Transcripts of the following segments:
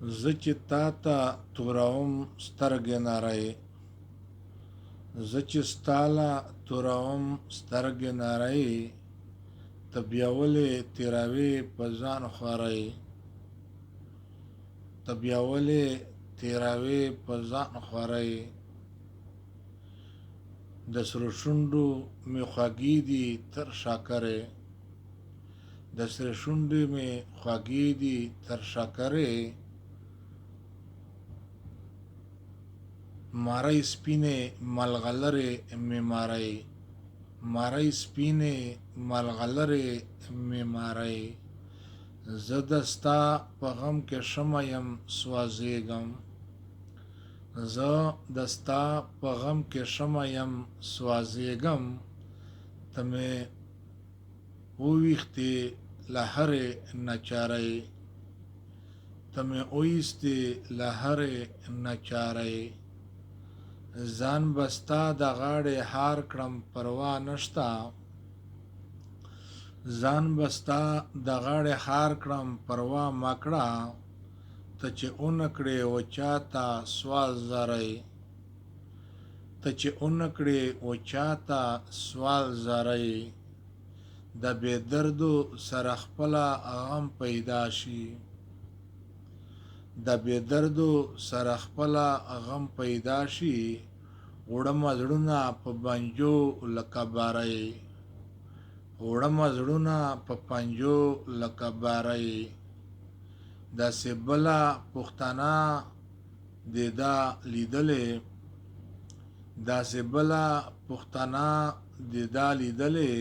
زه چې تا ته توروم سترګې نرۍ، زه چې ستاله توروم سترګې نرۍ، ته بیا ولې تیروې په ځان خوارۍ، ته بیا ولې تیروې په ځان خوارۍ. د سرو شونډو مې خوږې دي تر شکرې، د سرو شونډې مې خوږې دي تر شکرې، مارۍ سپینې ملغلرې مې مارۍ، مارۍ سپینې ملغلرې مې مارۍ. زه د ستا په غم کې شمه یم سوځېږم، زه د ستا په غم کې شمه یم سوځېږم، ته مې وویښتې له هرې ناچارۍ، ته مې وایستې له هرې ناچارۍ. ځان به ستا د غاړې هار کړم پروا نشته، ځان به ستا د غاړې هار کړم پروا مه کړه، ته چې ونه کړې و چاته سوال زارۍ، ته چې ونه کړې و چاته سوال زارۍ. د بې دردو سره خپله غم پیدا شي، د بې دردو سره خپله غم پیدا شي، وړمه زړونه په پنجو لکه بارۍ، وړمه زړونه په پنجو لکه بارۍ. داسې بله پښتنه دې دا لیدلې، داسې بله پښتنه دې دا لیدلې،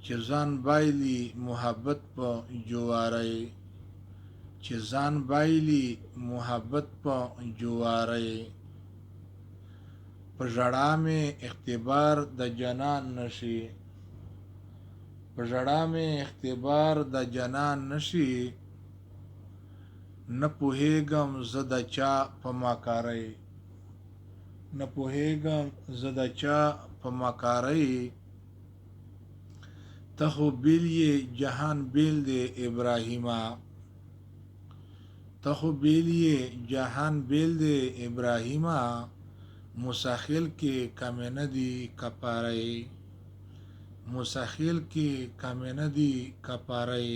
چې ځان بایلي محبت په جوارۍ، چې ځان بایلي محبت په جوارۍ. په ژړا مې اختبار د جنان نشي، په ژړا مې اختبار د جنان نشي، نه پوهېږم زه د چا په مکارۍ، نه پوهېږم زه د چا په مکارۍ. ته خو بیل یې جهان بیل دی ابراهیمه، ته خو بیل یې جهان بیل دی ابراهیمه، مسخیل کې کمې نه دي کپارۍ، مسخیل کې کمې نه دي کپارۍ.